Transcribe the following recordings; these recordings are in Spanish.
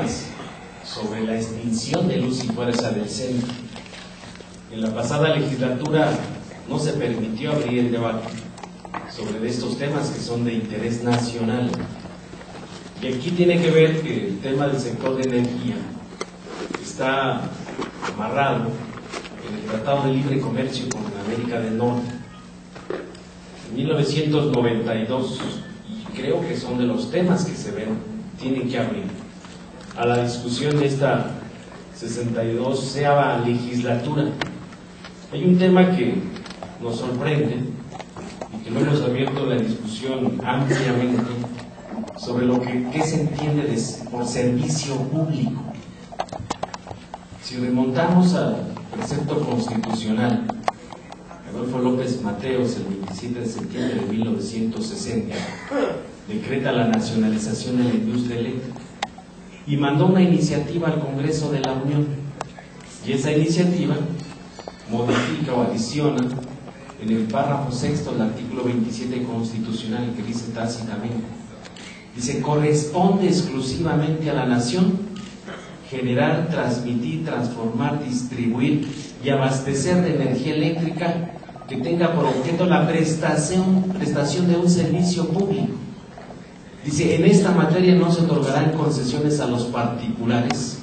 temas sobre la extinción de Luz y Fuerza del Centro. En la pasada legislatura no se permitió abrir el debate sobre estos temas que son de interés nacional. Y aquí tiene que ver que el tema del sector de energía está amarrado en el Tratado de Libre Comercio con América del Norte. En 1992, y creo que son de los temas que se ven, tienen que abrir a la discusión de esta 62ª legislatura. Hay un tema que nos sorprende y que lo hemos abierto la discusión ampliamente sobre lo que qué se entiende por servicio público. Si remontamos al precepto constitucional, Adolfo López Mateos, el 27 de septiembre de 1960, decreta la nacionalización de la industria eléctrica y mandó una iniciativa al Congreso de la Unión. Y esa iniciativa modifica o adiciona en el párrafo sexto del artículo 27 constitucional, que dice tácitamente, dice: corresponde exclusivamente a la nación generar, transmitir, transformar, distribuir y abastecer de energía eléctrica que tenga por objeto la prestación de un servicio público. Dice: en esta materia no se otorgarán concesiones a los particulares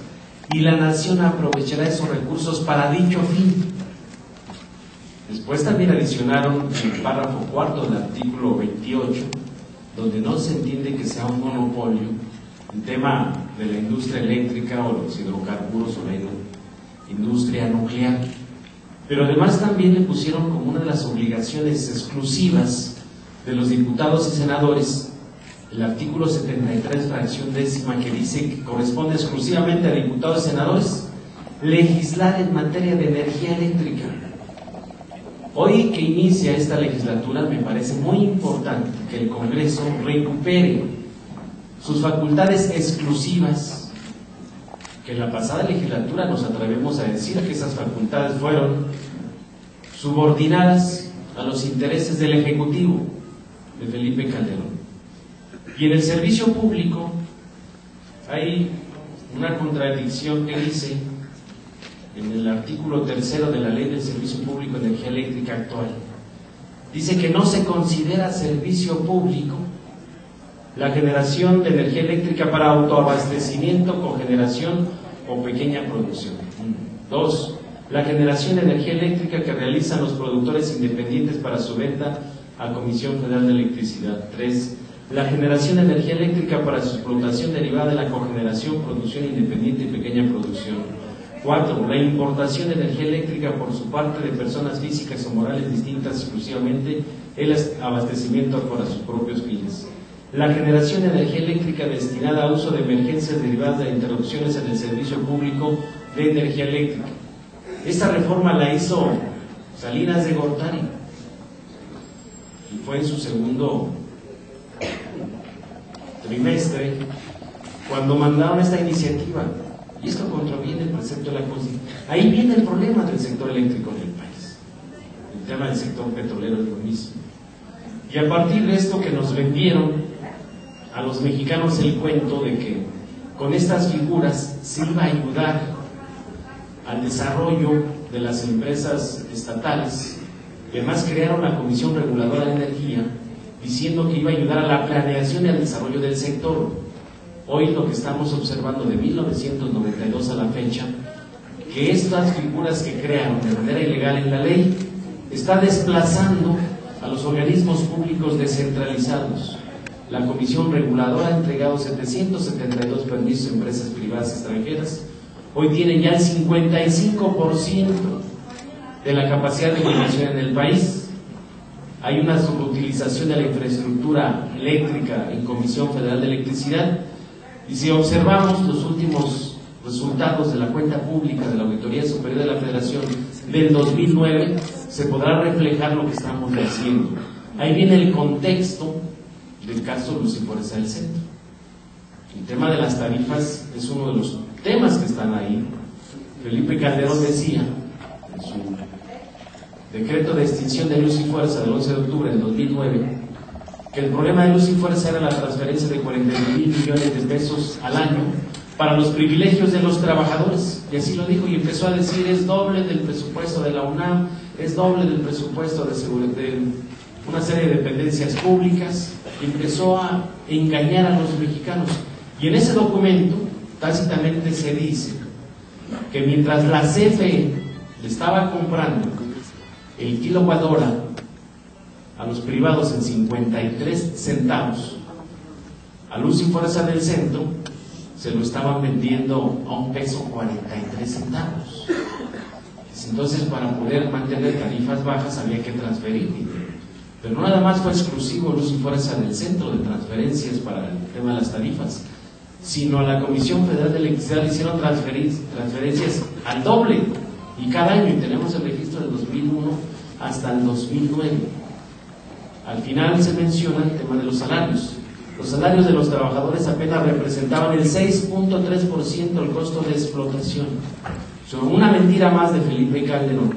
y la nación aprovechará esos recursos para dicho fin. Después también adicionaron el párrafo cuarto del artículo 28, donde no se entiende que sea un monopolio el tema de la industria eléctrica o los hidrocarburos o la industria nuclear. Pero además también le pusieron como una de las obligaciones exclusivas de los diputados y senadores el artículo 73, fracción décima, que dice que corresponde exclusivamente a diputados y senadores legislar en materia de energía eléctrica. Hoy que inicia esta legislatura, me parece muy importante que el Congreso recupere sus facultades exclusivas, que en la pasada legislatura nos atrevemos a decir que esas facultades fueron subordinadas a los intereses del Ejecutivo de Felipe Calderón. Y en el servicio público hay una contradicción que dice en el artículo tercero de la Ley del Servicio Público de Energía Eléctrica actual. Dice que no se considera servicio público la generación de energía eléctrica para autoabastecimiento, cogeneración o pequeña producción. 2. La generación de energía eléctrica que realizan los productores independientes para su venta a Comisión Federal de Electricidad. 3. La generación de energía eléctrica para su explotación derivada de la cogeneración, producción independiente y pequeña producción. 4. La importación de energía eléctrica por su parte de personas físicas o morales distintas exclusivamente el abastecimiento para sus propios fines. La generación de energía eléctrica destinada a uso de emergencias derivadas de interrupciones en el servicio público de energía eléctrica. Esta reforma la hizo Salinas de Gortari y fue en su segundo trimestre cuando mandaron esta iniciativa. Y esto contraviene el precepto de la Constitución. Ahí viene el problema del sector eléctrico en el país. El tema del sector petrolero es lo mismo. Y a partir de esto que nos vendieron a los mexicanos el cuento de que con estas figuras se iba a ayudar al desarrollo de las empresas estatales, y además crearon la Comisión Reguladora de Energía, diciendo que iba a ayudar a la planeación y al desarrollo del sector. Hoy lo que estamos observando de 1992 a la fecha, que estas figuras que crearon de manera ilegal en la ley, está desplazando a los organismos públicos descentralizados. La Comisión Reguladora ha entregado 772 permisos a empresas privadas extranjeras. Hoy tienen ya el 55% de la capacidad de generación en el país. Hay una subutilización de la infraestructura eléctrica en Comisión Federal de Electricidad. Y si observamos los últimos resultados de la cuenta pública de la Auditoría Superior de la Federación del 2009, se podrá reflejar lo que estamos diciendo. Ahí viene el contexto del caso Luz y Fuerza del Centro. El tema de las tarifas es uno de los temas que están ahí. Felipe Calderón decía en su decreto de extinción de Luz y Fuerza del 11 de octubre del 2009 que el problema de Luz y Fuerza era la transferencia de 49,000 millones de pesos al año para los privilegios de los trabajadores, y así lo dijo, y empezó a decir: es doble del presupuesto de la UNAM, es doble del presupuesto de una serie de dependencias públicas, y empezó a engañar a los mexicanos. Y en ese documento tácitamente se dice que mientras la CFE le estaba comprando el kilowatt hora a los privados en 53 centavos, a Luz y Fuerza del Centro se lo estaban vendiendo a $1.43. Entonces, para poder mantener tarifas bajas había que transferir dinero. Pero no nada más fue exclusivo Luz y Fuerza del Centro de transferencias para el tema de las tarifas, sino a la Comisión Federal de Electricidad le hicieron transferencias al doble, y cada año, y tenemos el registro del 2001 hasta el 2009. Al final se menciona el tema de los salarios. Los salarios de los trabajadores apenas representaban el 6.3% del costo de explotación. Son una mentira más de Felipe Calderón.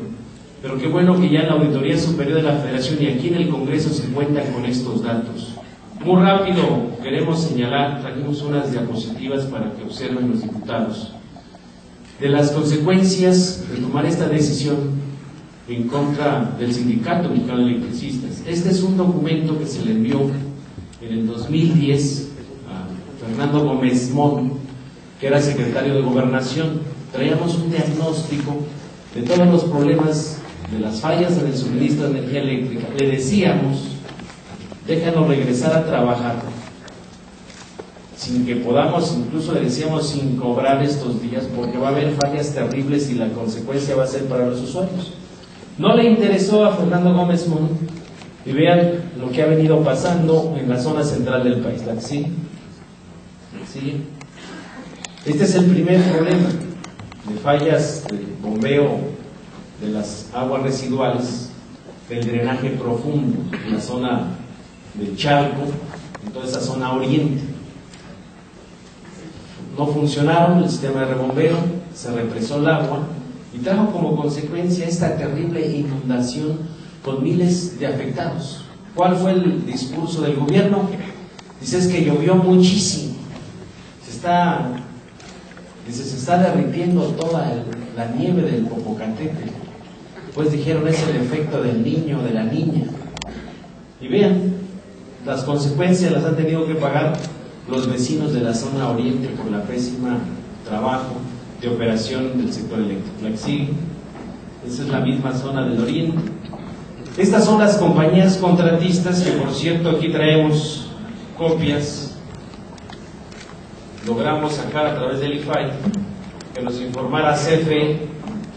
Pero qué bueno que ya en la Auditoría Superior de la Federación y aquí en el Congreso se cuentan con estos datos. Muy rápido queremos señalar, trajimos unas diapositivas para que observen los diputados, de las consecuencias de tomar esta decisión en contra del Sindicato Mexicano de Electricistas. Este es un documento que se le envió en el 2010 a Fernando Gómez Mon, que era secretario de Gobernación. Traíamos un diagnóstico de todos los problemas de las fallas en el suministro de energía eléctrica. Le decíamos: déjanos regresar a trabajar, sin que podamos, incluso le decíamos, sin cobrar estos días, porque va a haber fallas terribles y la consecuencia va a ser para los usuarios. No le interesó a Fernando Gómez Mon, y vean lo que ha venido pasando en la zona central del país. ¿La que sigue? ¿Sigue? Este es el primer problema de fallas de bombeo de las aguas residuales, del drenaje profundo en la zona del Chalco, en toda esa zona oriente. No funcionaron el sistema de rebombeo, se represó el agua y trajo como consecuencia esta terrible inundación con miles de afectados. ¿Cuál fue el discurso del gobierno? Dice: es que llovió muchísimo, se está derritiendo toda la nieve del Popocatépetl. Pues dijeron: es el efecto del niño o de la niña. Y vean, las consecuencias las han tenido que pagar los vecinos de la zona oriente por la pésima trabajo de operación del sector eléctrico. La que sigue. Esa es la misma zona del oriente. Estas son las compañías contratistas que, por cierto, aquí traemos copias. Logramos sacar a través del IFAI que nos informara CFE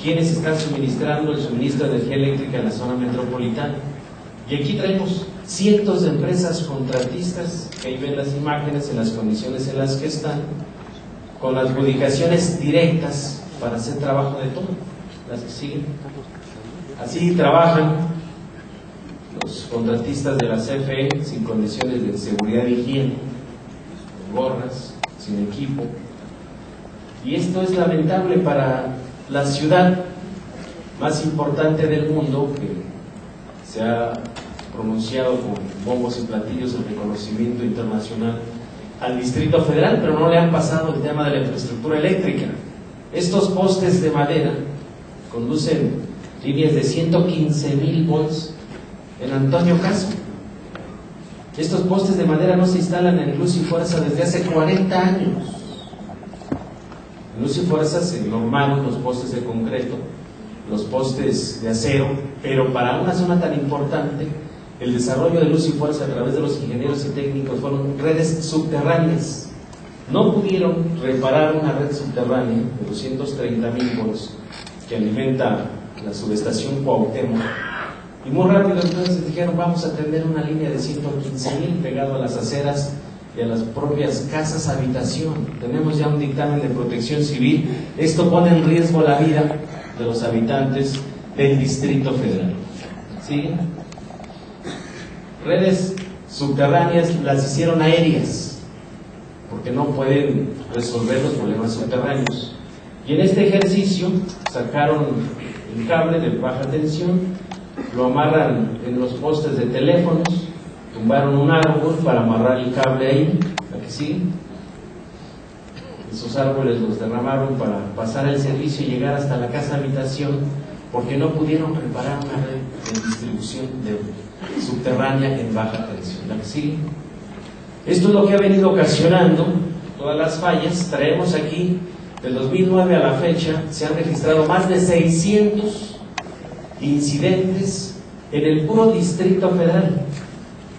quiénes están suministrando el suministro de energía eléctrica en la zona metropolitana. Y aquí traemos cientos de empresas contratistas, que ahí ven las imágenes en las condiciones en las que están, con adjudicaciones directas para hacer trabajo de todo. Las que siguen. Así trabajan los contratistas de la CFE sin condiciones de seguridad e higiene, con gorras, sin equipo. Y esto es lamentable para la ciudad más importante del mundo, que se ha pronunciado con bombos y platillos el reconocimiento internacional al Distrito Federal, pero no le han pasado el tema de la infraestructura eléctrica. Estos postes de madera conducen líneas de 115,000 volts en Antonio Caso. Estos postes de madera no se instalan en Luz y Fuerza desde hace 40 años. En Luz y Fuerza se normaron los postes de concreto, los postes de acero, pero para una zona tan importante, el desarrollo de Luz y Fuerza a través de los ingenieros y técnicos fueron redes subterráneas. No pudieron reparar una red subterránea de 230,000 volts que alimenta la subestación Cuauhtémoc. Y muy rápido entonces dijeron: vamos a tender una línea de 115,000 pegado a las aceras y a las propias casas habitación. Tenemos ya un dictamen de Protección Civil. Esto pone en riesgo la vida de los habitantes del Distrito Federal. ¿Sí? Redes subterráneas las hicieron aéreas, porque no pueden resolver los problemas subterráneos. Y en este ejercicio sacaron el cable de baja tensión, lo amarran en los postes de teléfonos, tumbaron un árbol para amarrar el cable ahí. ¿A que sí? Esos árboles los derramaron para pasar el servicio y llegar hasta la casa habitación, porque no pudieron reparar una red de distribución subterránea en baja tensión. ¿La que sigue? Esto es lo que ha venido ocasionando todas las fallas. Traemos aquí, del 2009 a la fecha, se han registrado más de 600 incidentes en el puro Distrito Federal.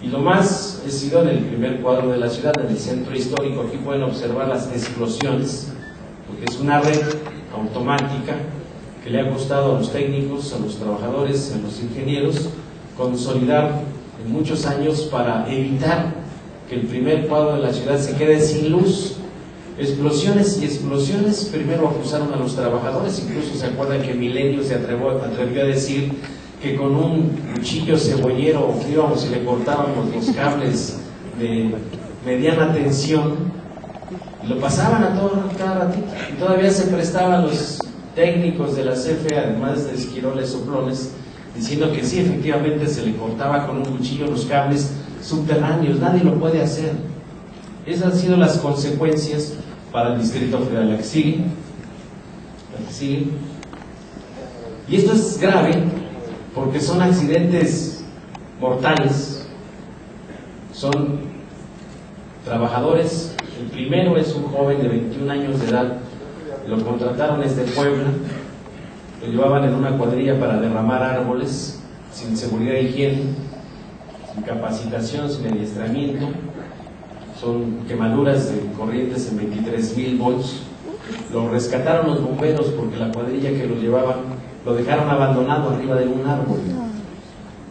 Y lo más he sido en el primer cuadro de la ciudad, en el centro histórico. Aquí pueden observar las explosiones, porque es una red automática que le ha costado a los técnicos, a los trabajadores, a los ingenieros consolidar en muchos años para evitar que el primer cuadro de la ciudad se quede sin luz. Explosiones y explosiones. Primero acusaron a los trabajadores, incluso se acuerdan que Milenio se atrevió a decir que con un cuchillo cebollero íbamos y le cortábamos los cables de mediana tensión y lo pasaban a todo cada ratito, y todavía se prestaban los técnicos de la CFE, además de esquiroles soplones, diciendo que sí, efectivamente se le cortaba con un cuchillo los cables subterráneos. Nadie lo puede hacer. Esas han sido las consecuencias para el Distrito Federal. La que sigue. Y esto es grave porque son accidentes mortales, son trabajadores. El primero es un joven de 21 años de edad, lo contrataron desde Puebla, lo llevaban en una cuadrilla para derramar árboles, sin seguridad de higiene, sin capacitación, sin adiestramiento. Son quemaduras de corrientes en 23,000 volts. Lo rescataron los bomberos porque la cuadrilla que lo llevaba lo dejaron abandonado arriba de un árbol.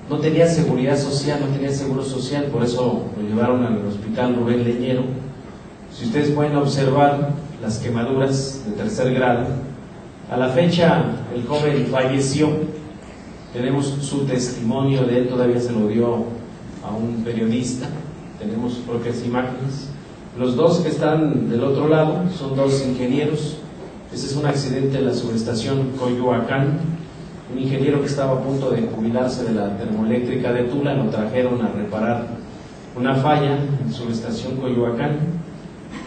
No tenía seguridad social, no tenía seguro social, por eso lo llevaron al hospital Rubén Leñero. Si ustedes pueden observar las quemaduras de 3er grado, a la fecha el joven falleció. Tenemos su testimonio de él, todavía se lo dio a un periodista. Tenemos sus propias imágenes. Los dos que están del otro lado son dos ingenieros. Ese es un accidente en la subestación Coyoacán. Un ingeniero que estaba a punto de jubilarse de la termoeléctrica de Tula, lo trajeron a reparar una falla en subestación Coyoacán.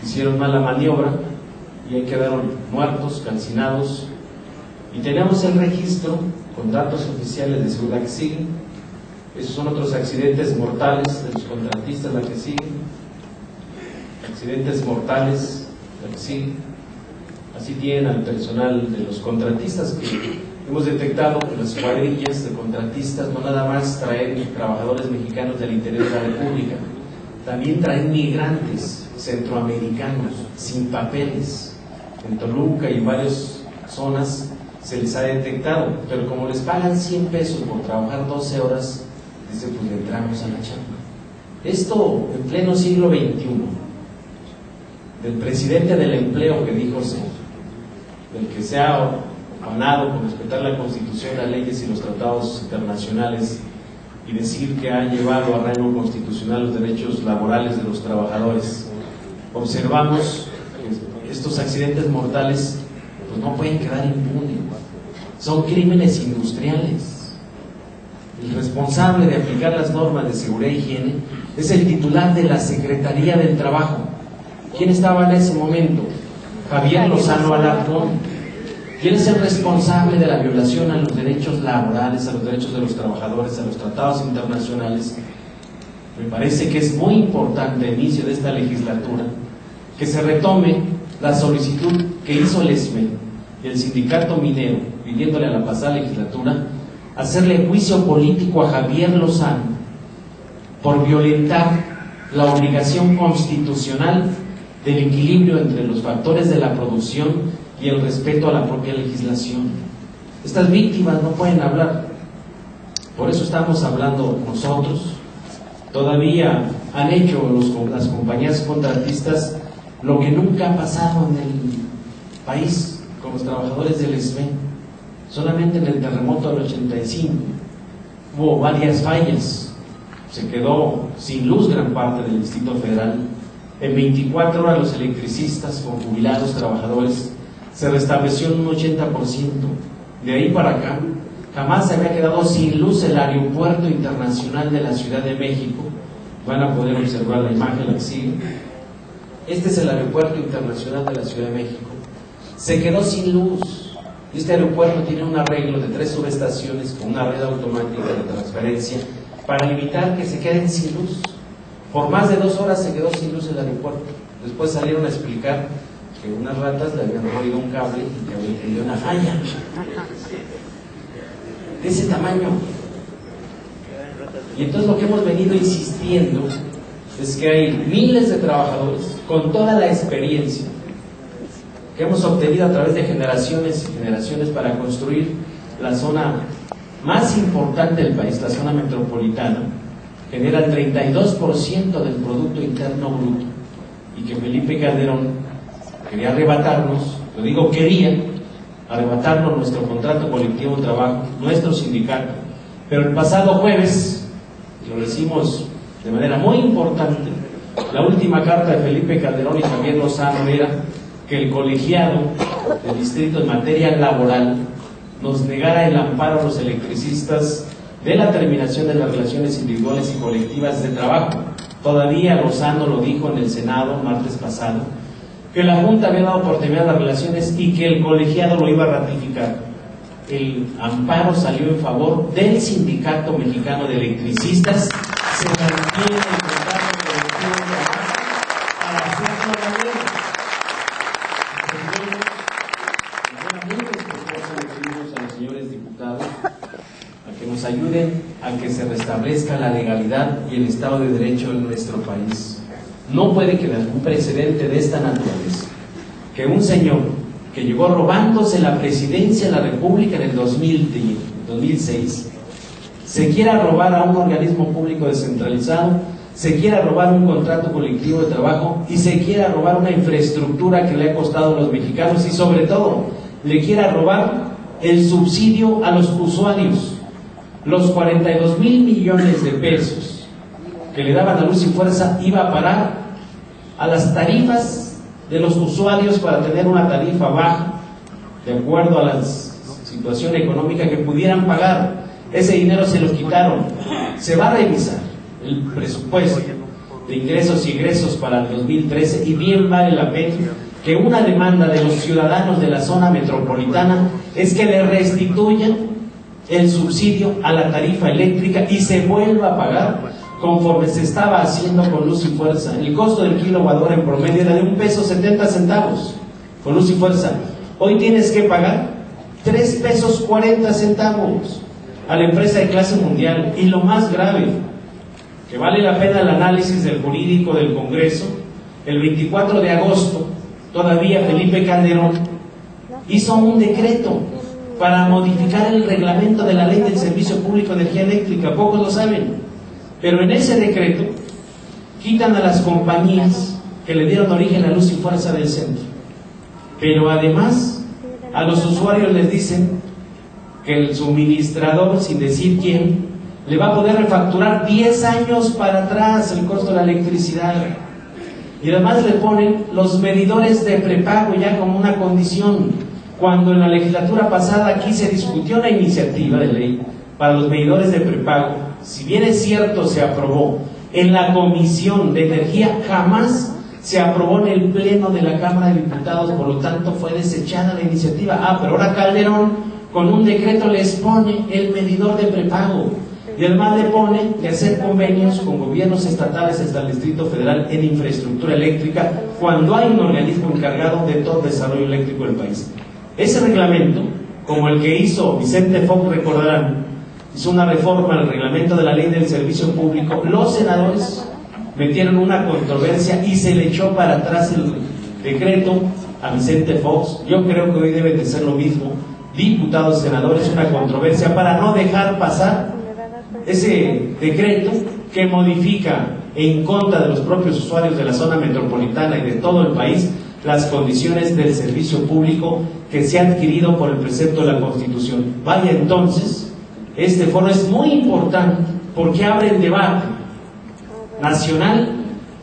Hicieron mala maniobra y ahí quedaron muertos, calcinados. Y tenemos el registro con datos oficiales de seguridad que siguen. Esos son otros accidentes mortales de los contratistas, la que sigue. Accidentes mortales, la que sigue. Así tienen al personal de los contratistas, que hemos detectado que las cuadrillas de contratistas no nada más traen trabajadores mexicanos del interior de la República, también traen migrantes centroamericanos sin papeles. En Toluca y en varias zonas se les ha detectado, pero como les pagan 100 pesos por trabajar 12 horas, dice, pues le entramos a la chamba. Esto en pleno siglo XXI, del presidente del empleo que dijo ser, del que se ha afanado por respetar la Constitución, las leyes y los tratados internacionales, y decir que ha llevado a rango constitucional los derechos laborales de los trabajadores. Observamos que estos accidentes mortales pues no pueden quedar impunes, son crímenes industriales. El responsable de aplicar las normas de seguridad e higiene es el titular de la Secretaría del Trabajo. ¿Quién estaba en ese momento? Javier Lozano Alarcón. ¿Quién es el responsable de la violación a los derechos laborales, a los derechos de los trabajadores, a los tratados internacionales? Me parece que es muy importante al inicio de esta legislatura que se retome la solicitud que hizo el ESME y el sindicato minero, pidiéndole a la pasada legislatura hacerle juicio político a Javier Lozano por violentar la obligación constitucional del equilibrio entre los factores de la producción y el respeto a la propia legislación. Estas víctimas no pueden hablar, por eso estamos hablando nosotros. Todavía han hecho las compañías contratistas lo que nunca ha pasado en el país con los trabajadores del ESME. Solamente en el terremoto del 85 hubo varias fallas, se quedó sin luz gran parte del Distrito Federal. En 24 horas los electricistas con jubilados trabajadores se restableció en un 80%. De ahí para acá jamás se había quedado sin luz el aeropuerto internacional de la Ciudad de México. Van a poder observar la imagen, la que sigue. Este es el Aeropuerto Internacional de la Ciudad de México. Se quedó sin luz. Este aeropuerto tiene un arreglo de 3 subestaciones con una red automática de transferencia para evitar que se queden sin luz. Por más de 2 horas se quedó sin luz el aeropuerto. Después salieron a explicar que unas ratas le habían roído un cable y que había tenido una falla de ese tamaño. Y entonces lo que hemos venido insistiendo es que hay miles de trabajadores con toda la experiencia que hemos obtenido a través de generaciones y generaciones para construir la zona más importante del país, la zona metropolitana. Genera el 32% del Producto Interno Bruto, y que Felipe Calderón quería arrebatarnos, lo digo quería, arrebatarnos nuestro contrato colectivo de trabajo, nuestro sindicato. Pero el pasado jueves, y lo decimos de manera muy importante, la última carta de Felipe Calderón y Javier Lozano era que el colegiado del distrito en materia laboral nos negara el amparo a los electricistas de la terminación de las relaciones individuales y colectivas de trabajo. Todavía Lozano lo dijo en el Senado martes pasado, que la Junta había dado por terminadas las relaciones y que el colegiado lo iba a ratificar. El amparo salió en favor del Sindicato Mexicano de Electricistas. Se mantiene el contrato colectivo de trabajo para hacerlo valer. A los señores diputados a que nos ayuden a que se restablezca la legalidad y el Estado de Derecho en nuestro país. No puede quedar un precedente de esta naturaleza, que un señor que llegó robándose la presidencia de la República en el 2006 se quiera robar a un organismo público descentralizado, se quiera robar un contrato colectivo de trabajo y se quiera robar una infraestructura que le ha costado a los mexicanos, y sobre todo le quiera robar el subsidio a los usuarios. Los 42,000 millones de pesos que le daban a Luz y Fuerza iba a parar a las tarifas de los usuarios para tener una tarifa baja, de acuerdo a la situación económica que pudieran pagar. Ese dinero se lo quitaron. Se va a revisar el presupuesto de ingresos y egresos para el 2013 y bien vale la pena que una demanda de los ciudadanos de la zona metropolitana es que le restituyan el subsidio a la tarifa eléctrica y se vuelva a pagar conforme se estaba haciendo con Luz y Fuerza. El costo del kilowatt hora en promedio era de $1.70 con Luz y Fuerza. Hoy tienes que pagar $3.40 a la empresa de clase mundial. Y lo más grave, que vale la pena el análisis del jurídico del Congreso, el 24 de agosto todavía Felipe Calderón hizo un decreto para modificar el reglamento de la Ley del Servicio Público de Energía Eléctrica. Pocos lo saben, pero en ese decreto quitan a las compañías que le dieron origen a Luz y Fuerza del centro, pero además a los usuarios les dicen que el suministrador, sin decir quién, le va a poder refacturar 10 años para atrás el costo de la electricidad. Y además le ponen los medidores de prepago ya como una condición, cuando en la legislatura pasada aquí se discutió la iniciativa de ley para los medidores de prepago. Si bien es cierto se aprobó en la Comisión de Energía, jamás se aprobó en el Pleno de la Cámara de Diputados, por lo tanto fue desechada la iniciativa. Pero ahora Calderón con un decreto les pone el medidor de prepago. Y además le pone de hacer convenios con gobiernos estatales hasta el Distrito Federal en infraestructura eléctrica, cuando hay un organismo encargado de todo el desarrollo eléctrico del país. Ese reglamento, como el que hizo Vicente Fox, recordarán, hizo una reforma al reglamento de la Ley del Servicio Público. Los senadores metieron una controversia y se le echó para atrás el decreto a Vicente Fox. Yo creo que hoy debe de ser lo mismo. Diputados, senadores, una controversia para no dejar pasar ese decreto que modifica en contra de los propios usuarios de la zona metropolitana y de todo el país las condiciones del servicio público que se ha adquirido por el precepto de la Constitución. Vaya, entonces, este foro es muy importante porque abre el debate nacional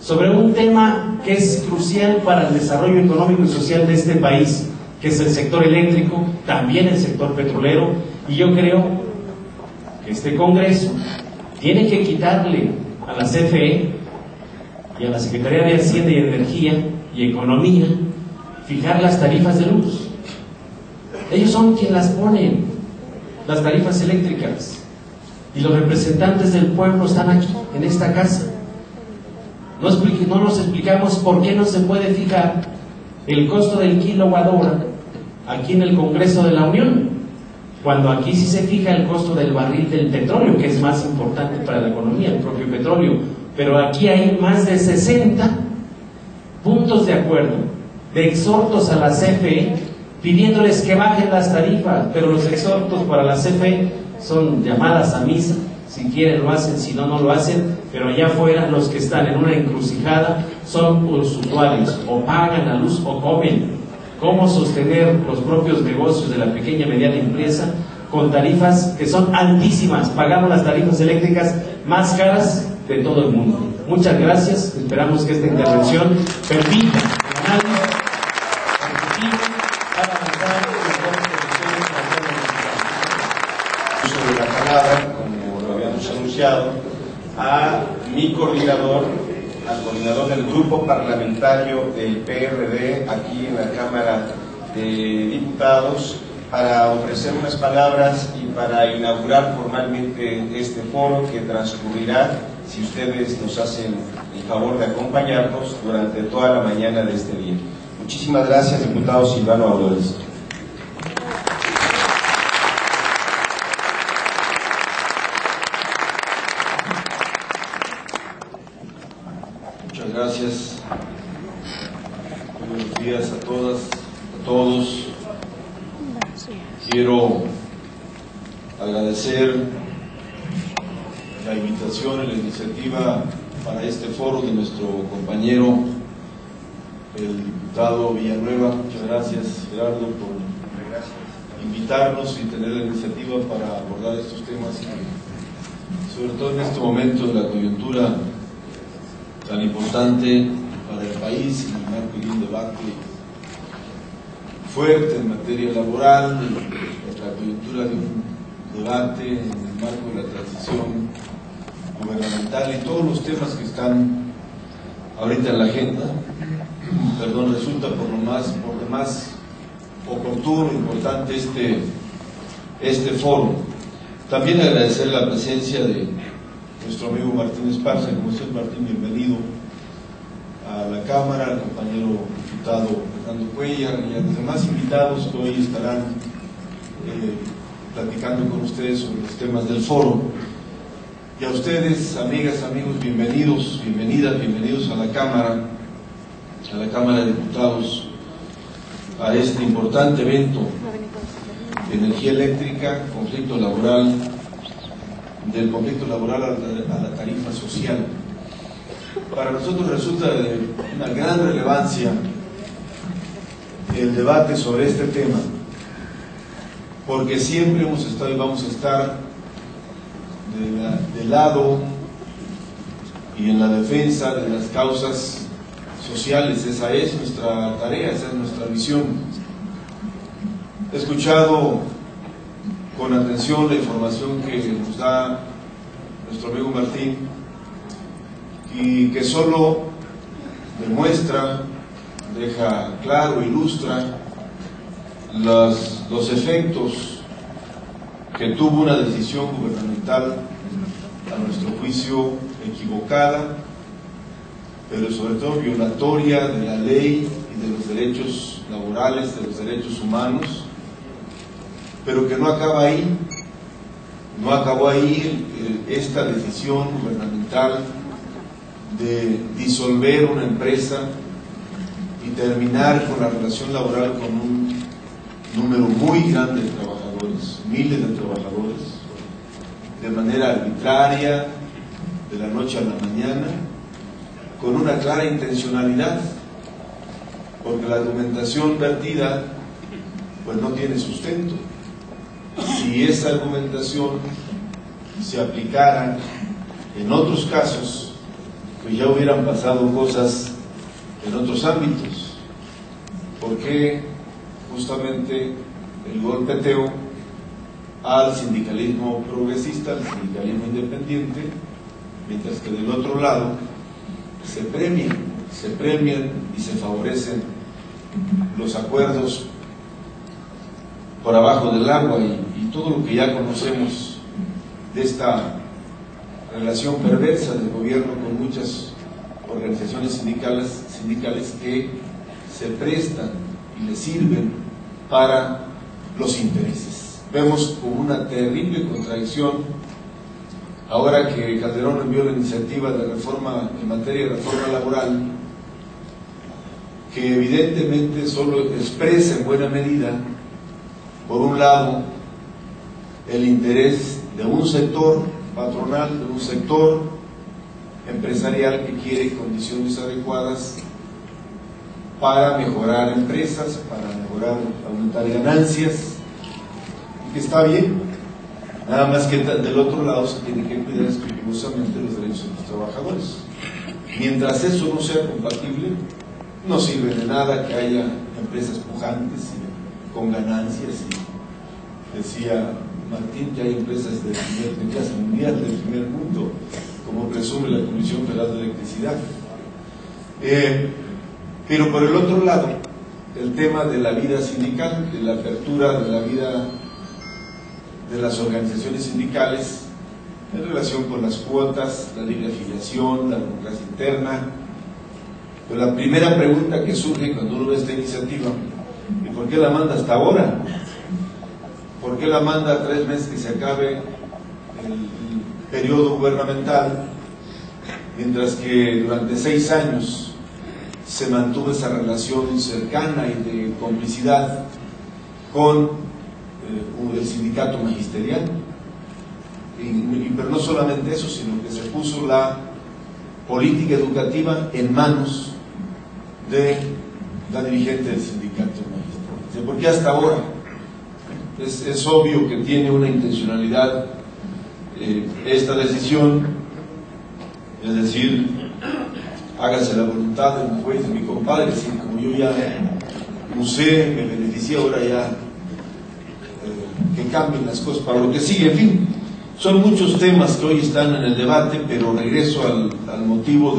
sobre un tema que es crucial para el desarrollo económico y social de este país, que es el sector eléctrico, también el sector petrolero. Y yo creo que este Congreso tiene que quitarle a la CFE y a la Secretaría de Hacienda y Energía y Economía fijar las tarifas de luz. Ellos son quienes las ponen, las tarifas eléctricas, y los representantes del pueblo están aquí, en esta casa. No nos explicamos por qué no se puede fijar el costo del kilowatt hora aquí en el Congreso de la Unión, cuando aquí sí se fija el costo del barril del petróleo, que es más importante para la economía, el propio petróleo. Pero aquí hay más de 60 puntos de acuerdo, de exhortos a la CFE, pidiéndoles que bajen las tarifas, pero los exhortos para la CFE son llamadas a misa. Si quieren lo hacen, si no, no lo hacen, pero allá afuera los que están en una encrucijada son los usuarios, o pagan la luz o comen. ¿Cómo sostener los propios negocios de la pequeña y mediana empresa con tarifas que son altísimas? Pagamos las tarifas eléctricas más caras de todo el mundo. Muchas gracias, esperamos que esta intervención permita el análisis para avanzar sobre la palabra, como lo habíamos anunciado, a mi coordinador, al coordinador del grupo parlamentario del PRD aquí en la Cámara de Diputados, para ofrecer unas palabras y para inaugurar formalmente este foro que transcurrirá, si ustedes nos hacen el favor de acompañarnos, durante toda la mañana de este día. Muchísimas gracias, diputado Silvano Aurores. Muchas gracias. Buenos días a todas, a todos. Quiero agradecer la invitación y la iniciativa para este foro de nuestro compañero, el diputado Villanueva. Muchas gracias, Gerardo, por invitarnos y tener la iniciativa para abordar estos temas, y sobre todo en este momento de la coyuntura tan importante para el país, en el marco de un debate fuerte en materia laboral, en la coyuntura de un debate en el marco de la transición gubernamental y todos los temas que están ahorita en la agenda. Perdón, resulta por demás oportuno, importante este foro. También agradecer la presencia de nuestro amigo Martín Esparza. Como usted, Martín, bienvenido a la Cámara, al compañero diputado Fernando Cuellar y a los demás invitados que hoy estarán platicando con ustedes sobre los temas del foro. Y a ustedes, amigas, amigos, bienvenidos, bienvenidos a la Cámara de Diputados, a este importante evento de energía eléctrica, conflicto laboral, del conflicto laboral a la tarifa social. Para nosotros resulta de una gran relevancia el debate sobre este tema, porque siempre hemos estado y vamos a estar del lado y en la defensa de las causas sociales. Esa es nuestra tarea, esa es nuestra visión. He escuchado con atención la información que nos da nuestro amigo Martín, y que solo demuestra, deja claro, ilustra los efectos que tuvo una decisión gubernamental, a nuestro juicio equivocada, pero sobre todo violatoria de la ley y de los derechos laborales, de los derechos humanos, pero que no acaba ahí. No acabó ahí esta decisión gubernamental de disolver una empresa y terminar con la relación laboral con un número muy grande de trabajadores, miles de trabajadores, de manera arbitraria, de la noche a la mañana, con una clara intencionalidad, porque la argumentación vertida pues no tiene sustento. Si esa argumentación se aplicara en otros casos, pues ya hubieran pasado cosas en otros ámbitos. Porque justamente el golpeteo al sindicalismo progresista, al sindicalismo independiente, mientras que del otro lado se premian y se favorecen los acuerdos por abajo del agua y todo lo que ya conocemos de esta relación perversa del gobierno con muchas organizaciones sindicales que se prestan y le sirven para los intereses. Vemos como una terrible contradicción ahora que Calderón envió la iniciativa de reforma en materia de reforma laboral, que evidentemente solo expresa en buena medida, por un lado, el interés de un sector patronal, de un sector empresarial que quiere condiciones adecuadas para mejorar empresas, para mejorar, aumentar ganancias, y que está bien, nada más que del otro lado se tiene que cuidar escrupulosamente los derechos de los trabajadores. Mientras eso no sea compatible, no sirve de nada que haya empresas pujantes y con ganancias, y decía Martín que hay empresas de clase mundial, del primer mundo, como presume la Comisión Federal de Electricidad. Pero por el otro lado, el tema de la vida sindical, de la apertura de la vida de las organizaciones sindicales en relación con las cuotas, la libre afiliación, la democracia interna. Pero la primera pregunta que surge cuando uno ve esta iniciativa: ¿y por qué la manda hasta ahora? ¿Por qué la manda a 3 meses que se acabe el periodo gubernamental, mientras que durante 6 años se mantuvo esa relación cercana y de complicidad con el sindicato magisterial? Pero no solamente eso, sino que se puso la política educativa en manos de la dirigente del sindicato magisterial. ¿Por qué hasta ahora? Es obvio que tiene una intencionalidad esta decisión, es decir, hágase la voluntad de mi juez, de mi compadre, si como yo ya usé, me beneficié, ahora ya que cambien las cosas para lo que sigue. En fin, son muchos temas que hoy están en el debate, pero regreso al motivo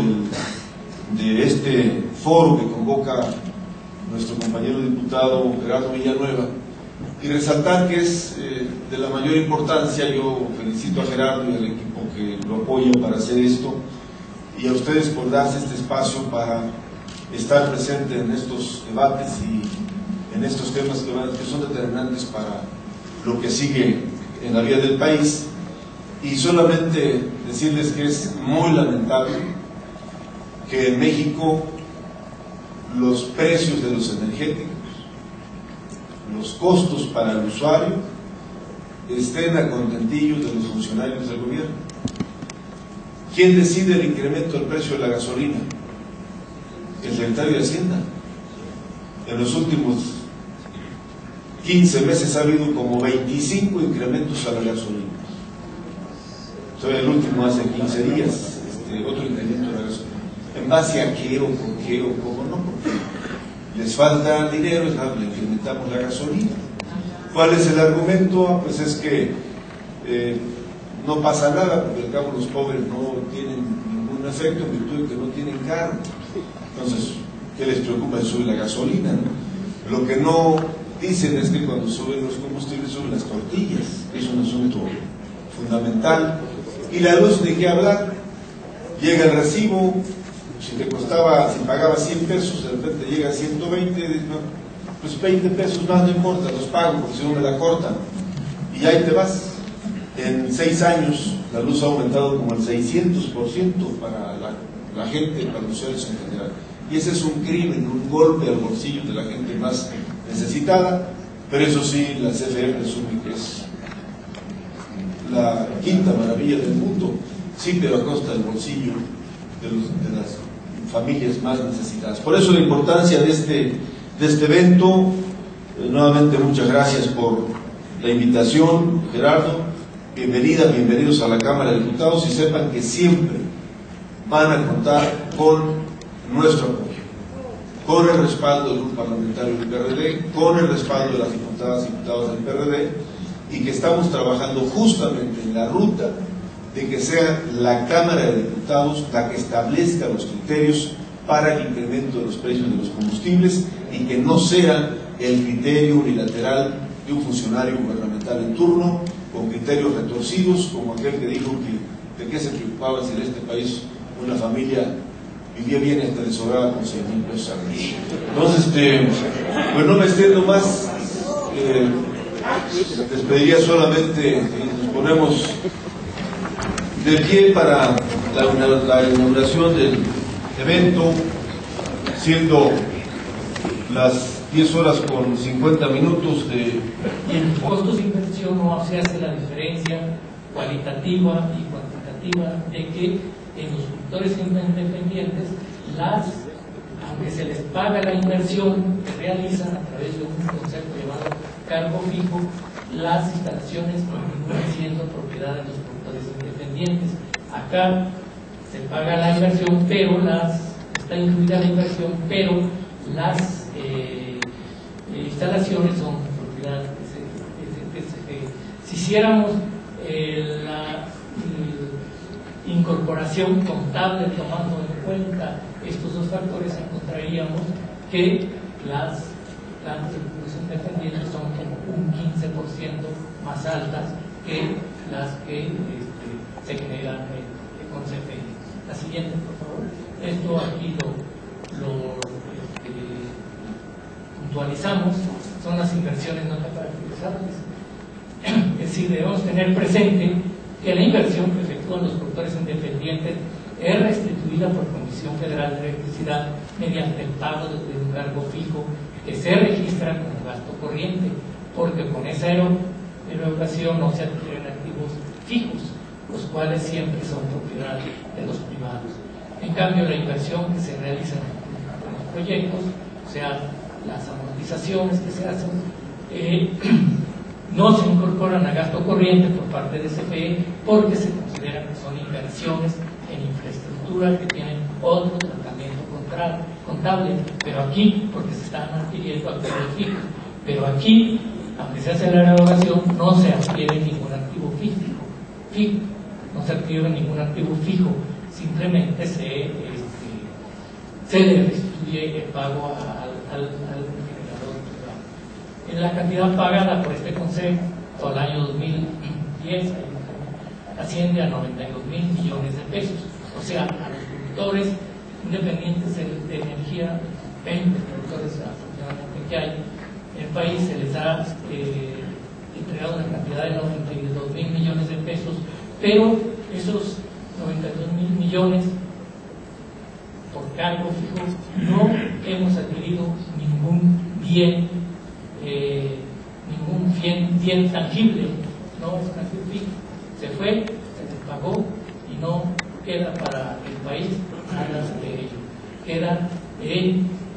de este foro que convoca nuestro compañero diputado Gerardo Villanueva, y resaltar que es de la mayor importancia. Yo felicito a Gerardo y al equipo que lo apoya para hacer esto, y a ustedes por darse este espacio para estar presente en estos debates y en estos temas que son determinantes para lo que sigue en la vida del país. Y solamente decirles que es muy lamentable que en México los precios de los energéticos, los costos para el usuario, estén a contentillo de los funcionarios del gobierno. ¿Quién decide el incremento del precio de la gasolina? El secretario de Hacienda. En los últimos 15 meses ha habido como 25 incrementos a la gasolina. El último hace 15 días, otro incremento a la gasolina. ¿En base a qué o por qué o cómo no? Porque les falta dinero, le incrementamos la gasolina. ¿Cuál es el argumento? Pues es que no pasa nada, porque al cabo los pobres no tienen ningún efecto en virtud de que no tienen carro. Entonces, ¿qué les preocupa? Sube la gasolina, ¿no? Lo que no dicen es que cuando suben los combustibles suben las tortillas. Es un asunto fundamental. Y la luz, ¿de qué hablar? Llega el recibo, si pagabas 100 pesos, de repente llega a 120, pues 20 pesos más, no importa, los pago porque si no me la cortan. Y ahí te vas. En 6 años la luz ha aumentado como el 600% para la gente, para los usuarios en general. Y ese es un crimen, un golpe al bolsillo de la gente más necesitada. Pero eso sí, la CFE presume que es la quinta maravilla del mundo, sí, pero a costa del bolsillo de las familias más necesitadas. Por eso la importancia de este evento. Nuevamente muchas gracias por la invitación, Gerardo. Bienvenidos a la Cámara de Diputados, y sepan que siempre van a contar con nuestro apoyo, con el respaldo del grupo parlamentario del PRD, con el respaldo de las diputadas y diputados del PRD, y que estamos trabajando justamente en la ruta de que sea la Cámara de Diputados la que establezca los criterios para el incremento de los precios de los combustibles y que no sea el criterio unilateral de un funcionario gubernamental en turno con criterios retorcidos como aquel que dijo que de qué se preocupaba si en este país una familia vivía bien hasta le sobraba con 6,000 pesos al mes. Entonces, pues no me extiendo más, les pediría solamente nos ponemos de pie para la inauguración del evento, siendo las 10:50 de... Y en costos de inversión no se hace la diferencia cualitativa y cuantitativa de que en los productores independientes, aunque se les paga la inversión que realizan a través de un concepto llamado cargo fijo, las instalaciones continúan siendo propiedad de los productores independientes. Acá se paga la inversión, pero está incluida la inversión, pero las instalaciones son propiedad de CFE. Si hiciéramos la incorporación contable tomando en cuenta estos dos factores, encontraríamos que las plantas de producción independientes son como un 15% más altas que las que se generan con CFE. La siguiente, por favor. Esto aquí lo puntualizamos, son las inversiones no caracterizables. Es decir, debemos tener presente que la inversión que efectúan los productores independientes es restituida por Comisión Federal de Electricidad mediante el pago de un cargo fijo que se registra como gasto corriente, porque con esa erogación no se adquieren activos fijos, los cuales siempre son propiedad de los privados. En cambio, la inversión que se realiza en los proyectos, o sea, las amortizaciones que se hacen, no se incorporan a gasto corriente por parte de CFE porque se consideran que son inversiones en infraestructura que tienen otro tratamiento contable, pero aquí, porque se están adquiriendo activos fijos, pero aquí, aunque se hace la erogación, no se adquiere ningún activo fijo, no se adquiere ningún activo fijo, simplemente se le restituye el pago al generador privado. En la cantidad pagada por este concepto al año 2010 asciende a 92,000 millones de pesos, o sea, a los productores independientes de energía, 20 productores aproximadamente que hay en el país, se les ha entregado una cantidad de 92,000 millones de pesos, pero esos 92,000 millones por cargo fijo no hemos adquirido ningún bien tangible, no es un activo fijo, se fue, se les pagó y no queda para el país nada de ello, queda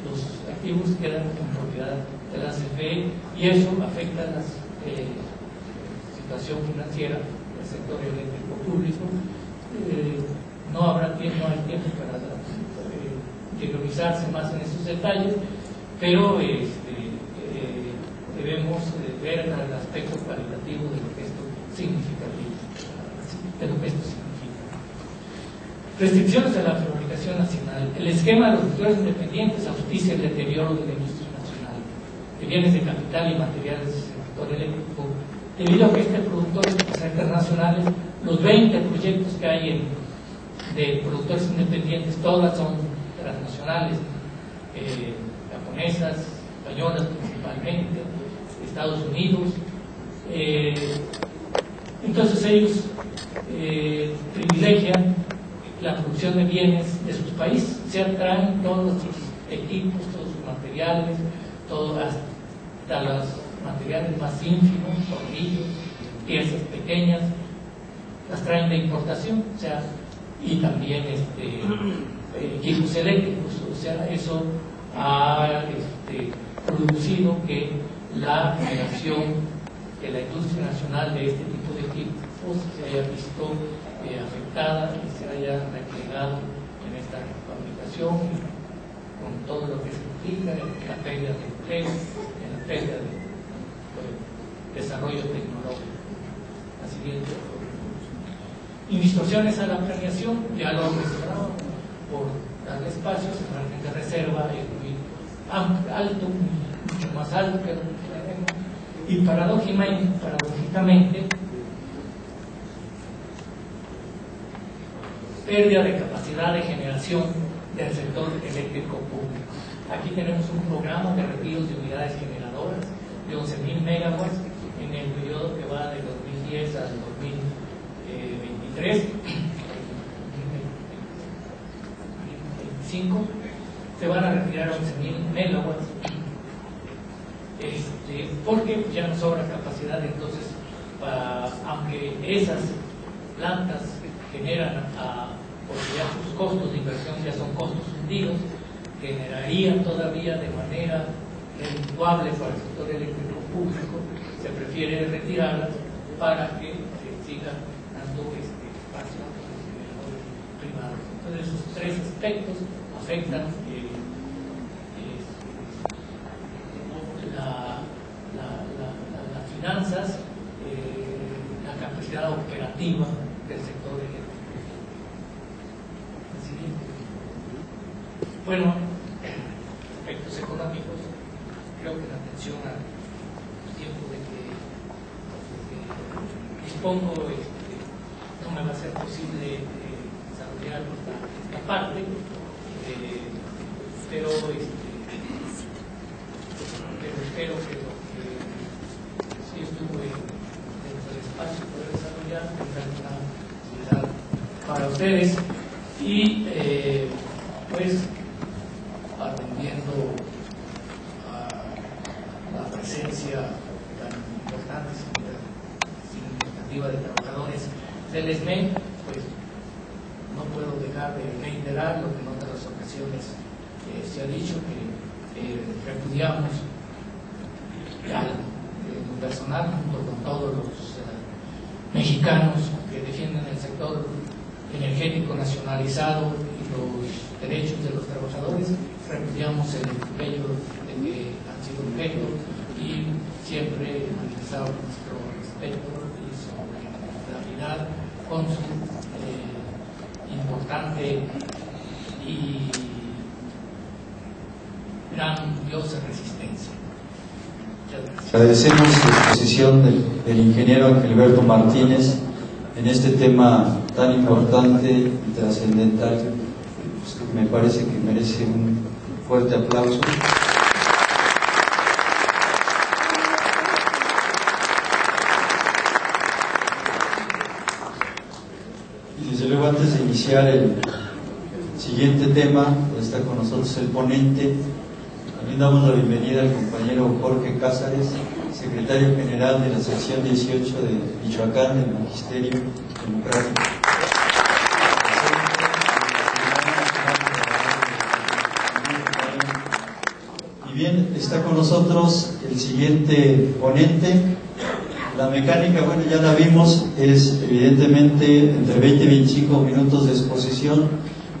los activos quedan en propiedad de la CFE y eso afecta a la situación financiera del sector eléctrico público. No hay tiempo para interiorizarse más en esos detalles, pero debemos ver el aspecto cualitativo de lo que esto significa. Restricciones a la fabricación nacional. El esquema de los productores independientes auspicia el deterioro de la industria nacional de bienes de capital y materiales del sector eléctrico, debido a que este productor internacionales, los 20 proyectos que hay de productores independientes, todas son transnacionales, japonesas, españolas principalmente, Estados Unidos. Entonces ellos privilegian la producción de bienes de sus países, o sea, traen todos sus equipos, todos sus materiales, hasta los materiales más ínfimos, tornillos, piezas pequeñas, las traen de importación, o sea, y también equipos eléctricos, o sea, eso ha producido que la generación de la industria nacional de este tipo de equipos se haya visto afectada y se haya replegado en esta fabricación, con todo lo que significa la pérdida de empleo, la pérdida de desarrollo tecnológico. La siguiente. distorsiones a la planeación, ya lo mencionaba, por darle espacio, el margen de reserva es muy alto, mucho más alto que el terreno, y paradójicamente pérdida de capacidad de generación del sector eléctrico público. Aquí tenemos un programa de retiros de unidades generadoras de 11.000 megawatts en el periodo que va del 2010 al 2023. 2025 se van a retirar 11.000 megawatts porque ya no sobra capacidad. Entonces, aunque esas plantas generan, porque ya sus costos de inversión ya son costos hundidos, generarían todavía de manera redituable para el sector eléctrico público, se prefiere retirarlas para que se siga dando espacio a los generadores privados. Entonces, esos tres aspectos afectan las finanzas, la capacidad operativa del sector eléctrico. Bueno, aspectos económicos, creo que la atención al tiempo de que dispongo no me va a ser posible desarrollar esta parte, pero espero que lo que sí estuve dentro del espacio poder desarrollar tenga una utilidad para ustedes y pues atendiendo a la presencia tan importante, significativa de trabajadores del SME, pues no puedo dejar de reiterar lo que en otras ocasiones se ha dicho, que repudiamos al personal junto con todos los mexicanos que defienden el sector energético nacionalizado y los derechos de los trabajadores. Repudiamos el empeño de que han sido objeto y siempre manifestamos nuestro respeto y solidaridad con su importante y grandiosa resistencia. Muchas gracias. Agradecemos la exposición del ingeniero Angelberto Martínez en este tema tan importante y trascendental. Me parece que merece un fuerte aplauso. Y desde luego, antes de iniciar el siguiente tema, está con nosotros el ponente. También damos la bienvenida al compañero Jorge Cázares, secretario general de la sección 18 de Michoacán del Magisterio Democrático. Y bien, está con nosotros el siguiente ponente. La mecánica, bueno, ya la vimos, es evidentemente entre 20 y 25 minutos de exposición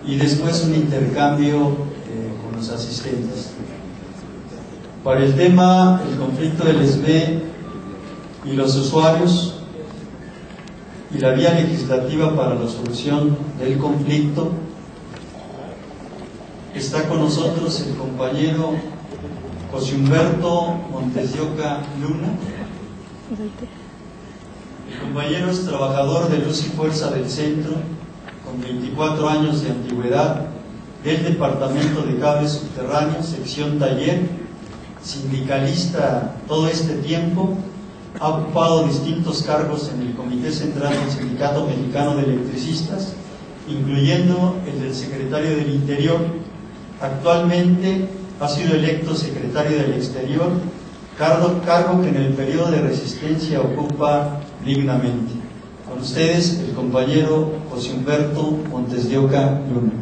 y después un intercambio con los asistentes. Para el tema, el conflicto del SME y los usuarios y la vía legislativa para la solución del conflicto, está con nosotros el compañero José Humberto Montes de Oca Luna. El compañero es trabajador de Luz y Fuerza del Centro, con 24 años de antigüedad, del Departamento de Cables Subterráneos, sección Taller, sindicalista todo este tiempo, ha ocupado distintos cargos en el Comité Central del Sindicato Mexicano de Electricistas, incluyendo el del Secretario del Interior. Actualmente ha sido electo Secretario del Exterior, cargo que en el periodo de resistencia ocupa dignamente. Con ustedes, el compañero José Humberto Montes de Oca Luna.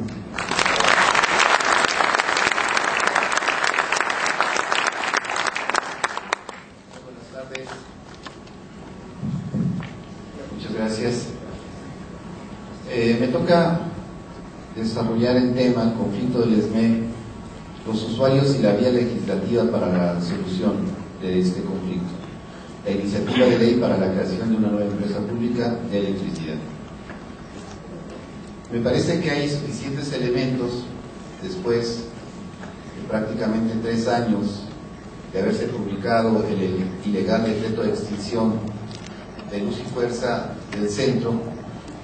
Buenas tardes. Muchas gracias. Me toca desarrollar el tema, el conflicto del SME, los usuarios y la vía legislativa para la solución de este conflicto. La iniciativa de ley para la creación de una nueva empresa pública de electricidad. Me parece que hay suficientes elementos después de prácticamente 3 años de haberse publicado el ilegal decreto de extinción de Luz y Fuerza del Centro,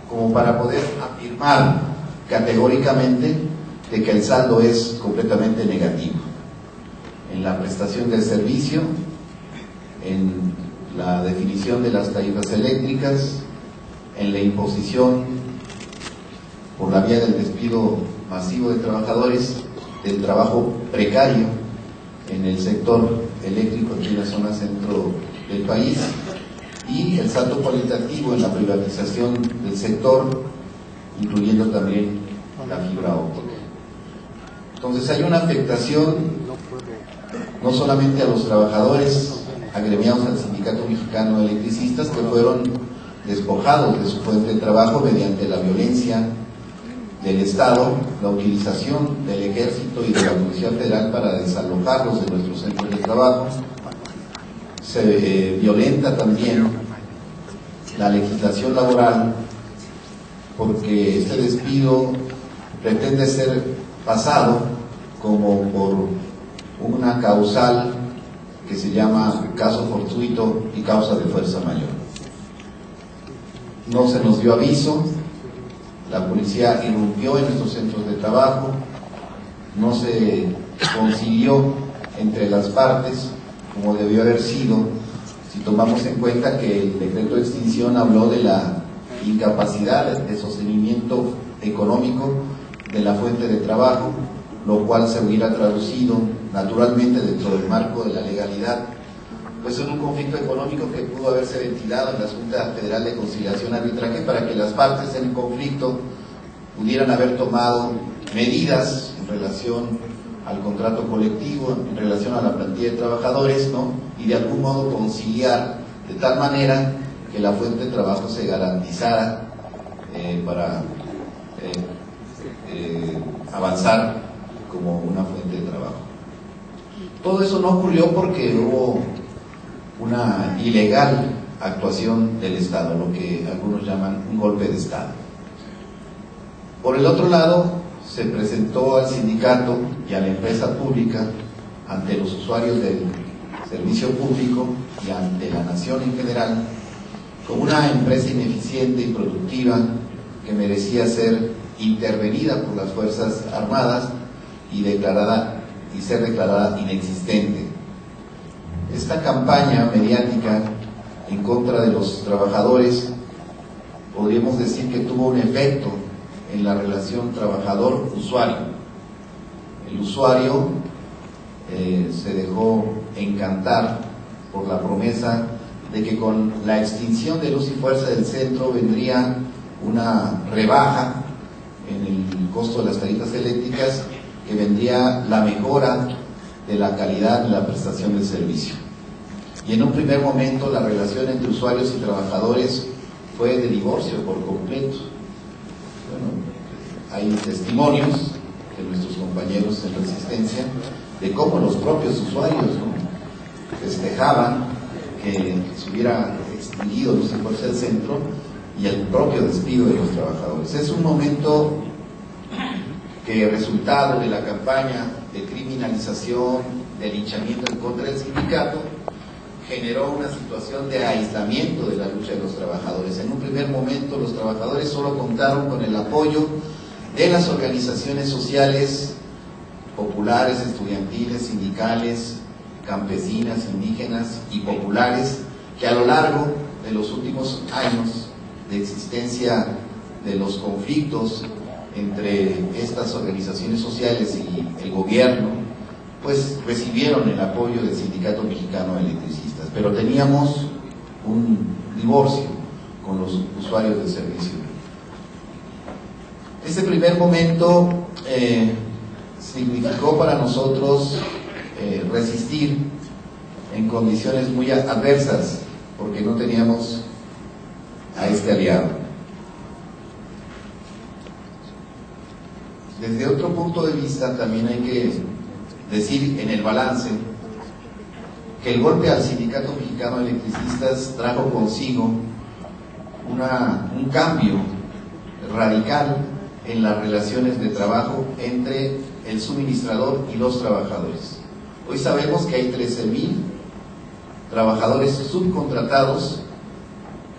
como para poder afirmar categóricamente de que el saldo es completamente negativo en la prestación del servicio, en la definición de las tarifas eléctricas, en la imposición por la vía del despido masivo de trabajadores, del trabajo precario en el sector eléctrico aquí en la zona centro del país, y el salto cualitativo en la privatización del sector, incluyendo también la fibra óptica. Entonces hay una afectación no solamente a los trabajadores agremiados al Sindicato Mexicano de Electricistas, que fueron despojados de su fuente de trabajo mediante la violencia del Estado, la utilización del Ejército y de la Policía Federal para desalojarlos de nuestros centros de trabajo. Se violenta también la legislación laboral, porque este despido pretende ser pasado como por una causal que se llama caso fortuito y causa de fuerza mayor. No se nos dio aviso, la policía irrumpió en nuestros centros de trabajo, no se concilió entre las partes como debió haber sido, si tomamos en cuenta que el decreto de extinción habló de la incapacidad de sostenimiento económico de la fuente de trabajo, lo cual se hubiera traducido naturalmente dentro del marco de la legalidad, pues en un conflicto económico que pudo haberse ventilado en la Junta Federal de Conciliación y Arbitraje para que las partes en el conflicto pudieran haber tomado medidas en relación al contrato colectivo, en relación a la plantilla de trabajadores, ¿no? Y de algún modo conciliar de tal manera que la fuente de trabajo se garantizara para avanzar como una fuente de trabajo. Todo eso no ocurrió porque hubo una ilegal actuación del Estado, lo que algunos llaman un golpe de Estado. Por el otro lado, se presentó al sindicato y a la empresa pública ante los usuarios del servicio público y ante la nación en general como una empresa ineficiente y productiva que merecía ser intervenida por las Fuerzas Armadas y ser declarada inexistente. Esta campaña mediática en contra de los trabajadores podríamos decir que tuvo un efecto en la relación trabajador-usuario. El usuario se dejó encantar por la promesa de que con la extinción de Luz y Fuerza del Centro vendría una rebaja en el costo de las tarifas eléctricas, que vendría la mejora de la calidad de la prestación del servicio. Y en un primer momento la relación entre usuarios y trabajadores fue de divorcio por completo. Bueno, hay testimonios de nuestros compañeros en Resistencia de cómo los propios usuarios, ¿no?, festejaban que se hubiera extinguido Luz y Fuerza del Centro y el propio despido de los trabajadores. Es un momento que, resultado de la campaña de criminalización, de linchamiento en contra del sindicato, generó una situación de aislamiento de la lucha de los trabajadores. En un primer momento los trabajadores solo contaron con el apoyo de las organizaciones sociales populares, estudiantiles, sindicales, campesinas, indígenas y populares, que a lo largo de los últimos años de existencia de los conflictos entre estas organizaciones sociales y el gobierno, pues recibieron el apoyo del Sindicato Mexicano de Electricistas, pero teníamos un divorcio con los usuarios del servicio. Este primer momento significó para nosotros resistir en condiciones muy adversas, porque no teníamos a este aliado. Desde otro punto de vista también hay que decir en el balance que el golpe al Sindicato Mexicano de Electricistas trajo consigo un cambio radical en las relaciones de trabajo entre el suministrador y los trabajadores. Hoy sabemos que hay 13,000 trabajadores subcontratados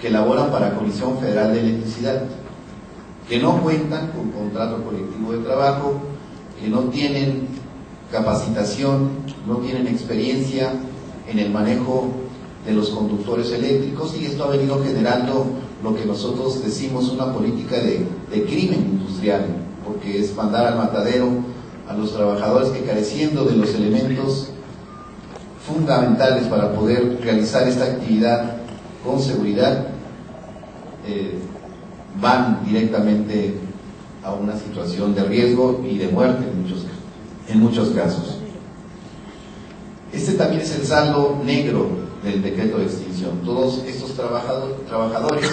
que laboran para Comisión Federal de Electricidad, que no cuentan con contrato colectivo de trabajo, que no tienen capacitación, no tienen experiencia en el manejo de los conductores eléctricos, y esto ha venido generando lo que nosotros decimos una política de crimen industrial, porque es mandar al matadero a los trabajadores que, careciendo de los elementos fundamentales para poder realizar esta actividad con seguridad, van directamente a una situación de riesgo y de muerte en muchos casos. Este también es el saldo negro del decreto de extinción. Todos estos trabajadores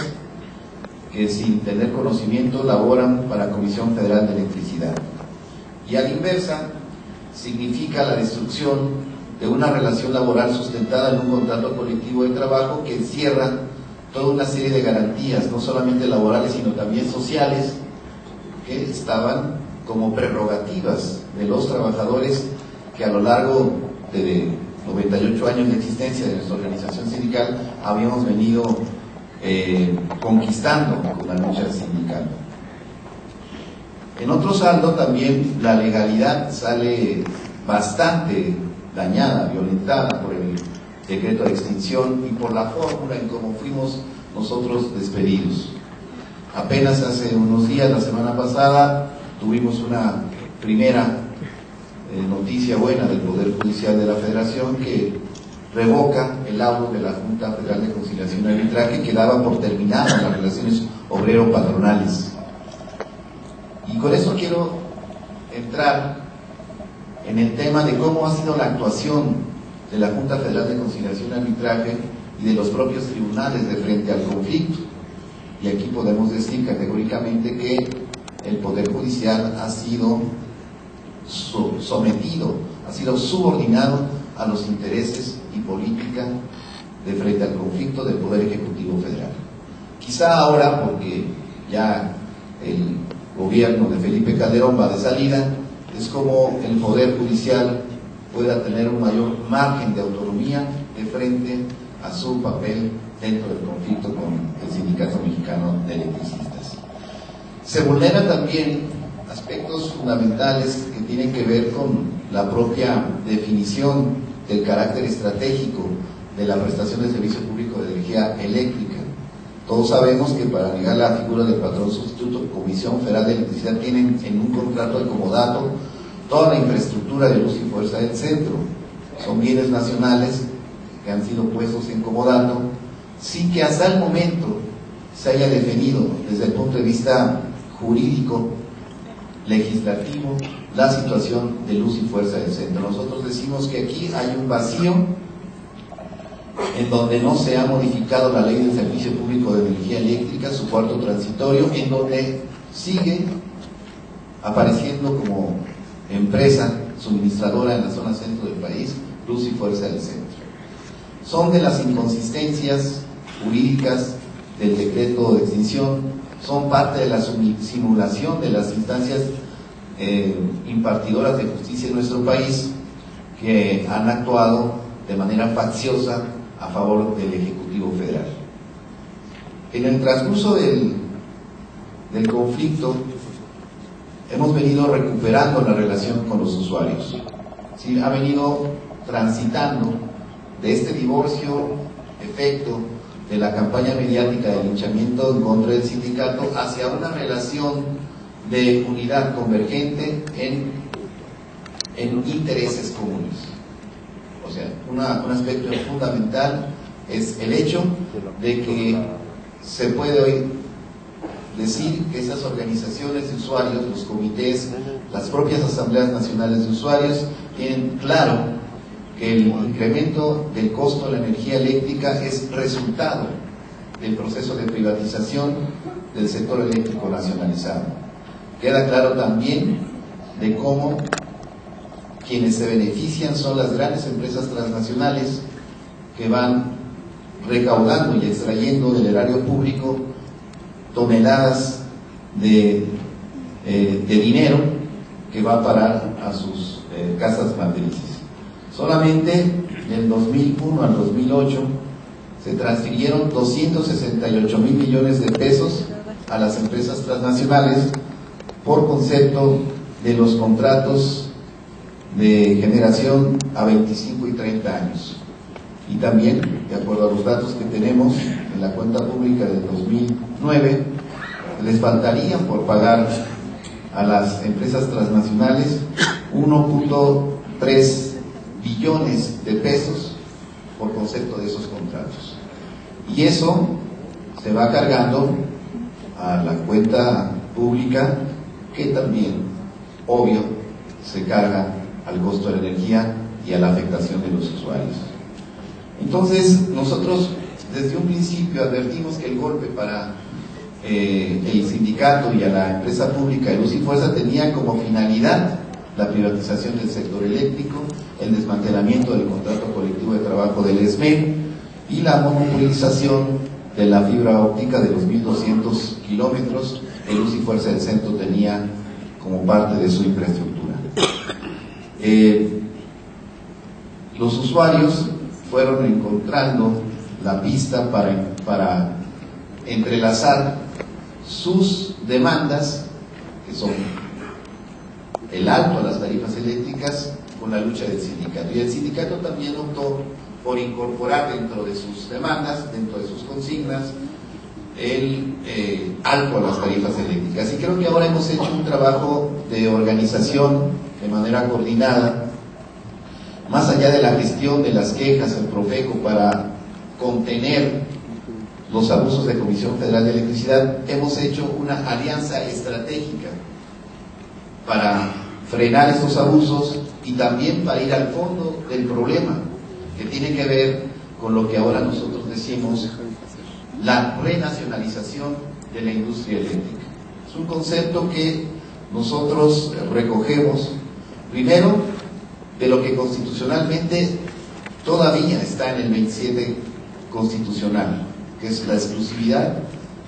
que sin tener conocimiento laboran para la Comisión Federal de Electricidad. Y a la inversa, significa la destrucción de una relación laboral sustentada en un contrato colectivo de trabajo que encierra toda una serie de garantías, no solamente laborales, sino también sociales, que estaban como prerrogativas de los trabajadores que a lo largo de 98 años de existencia de nuestra organización sindical habíamos venido conquistando con la lucha sindical. En otro saldo también la legalidad sale bastante dañada, violentada por el decreto de extinción y por la fórmula en cómo fuimos nosotros despedidos. Apenas hace unos días, la semana pasada, tuvimos una primera noticia buena del Poder Judicial de la Federación, que revoca el laudo de la Junta Federal de Conciliación y Arbitraje que daba por terminadas las relaciones obrero-patronales. Y con eso quiero entrar en el tema de cómo ha sido la actuación de la Junta Federal de Conciliación y Arbitraje y de los propios tribunales de frente al conflicto. Y aquí podemos decir categóricamente que el Poder Judicial ha sido sometido, ha sido subordinado a los intereses y política de frente al conflicto del Poder Ejecutivo Federal. Quizá ahora, porque ya el gobierno de Felipe Calderón va de salida, es como el Poder Judicial pueda tener un mayor margen de autonomía de frente a su papel dentro del conflicto con el Sindicato Mexicano de Electricistas. Se vulneran también aspectos fundamentales que tienen que ver con la propia definición del carácter estratégico de la prestación de servicio público de energía eléctrica. Todos sabemos que para negar la figura del patrón sustituto, Comisión Federal de Electricidad tiene en un contrato de comodato toda la infraestructura de luz y fuerza del centro. Son bienes nacionales que han sido puestos en comodato sin que hasta el momento se haya definido desde el punto de vista jurídico, legislativo, la situación de luz y fuerza del centro. Nosotros decimos que aquí hay un vacío en donde no se ha modificado la ley del servicio público de energía eléctrica, su cuarto transitorio, en donde sigue apareciendo como empresa suministradora en la zona centro del país, luz y fuerza del centro. Son de las inconsistencias jurídicas del decreto de extinción, son parte de la simulación de las instancias impartidoras de justicia en nuestro país, que han actuado de manera facciosa a favor del Ejecutivo Federal. En el transcurso del conflicto hemos venido recuperando la relación con los usuarios. ¿Sí? Ha venido transitando de este divorcio efecto de la campaña mediática de linchamiento en contra del sindicato hacia una relación de unidad convergente en intereses comunes. O sea, un aspecto fundamental es el hecho de que se puede hoy decir que esas organizaciones de usuarios, los comités, las propias asambleas nacionales de usuarios, tienen claro que el incremento del costo de la energía eléctrica es resultado del proceso de privatización del sector eléctrico nacionalizado. Queda claro también de cómo quienes se benefician son las grandes empresas transnacionales que van recaudando y extrayendo del erario público toneladas de de dinero que va a parar a sus casas matrices. Solamente del 2001 al 2008 se transfirieron 268,000 millones de pesos a las empresas transnacionales por concepto de los contratos de generación a 25 y 30 años. Y también, de acuerdo a los datos que tenemos en la cuenta pública del 2009, les faltarían por pagar a las empresas transnacionales 1.3 billones de pesos por concepto de esos contratos. Y eso se va cargando a la cuenta pública, que también, obvio, se carga al costo de la energía y a la afectación de los usuarios. Entonces, nosotros desde un principio advertimos que el golpe para el sindicato y a la empresa pública de Luz y Fuerza tenía como finalidad la privatización del sector eléctrico, el desmantelamiento del contrato colectivo de trabajo del SME y la monopolización de la fibra óptica de los 1.200 kilómetros que Luz y Fuerza del Centro tenía como parte de su infraestructura. Los usuarios fueron encontrando la pista para entrelazar sus demandas, que son el alto a las tarifas eléctricas, con la lucha del sindicato. Y el sindicato también optó por incorporar dentro de sus demandas, dentro de sus consignas, el alto a las tarifas eléctricas. Y creo que ahora hemos hecho un trabajo de organización de manera coordinada, más allá de la gestión de las quejas al Profeco para contener los abusos de Comisión Federal de Electricidad, hemos hecho una alianza estratégica para frenar estos abusos y también para ir al fondo del problema, que tiene que ver con lo que ahora nosotros decimos la renacionalización de la industria eléctrica. Es un concepto que nosotros recogemos primero de lo que constitucionalmente todavía está en el 27 constitucional, que es la exclusividad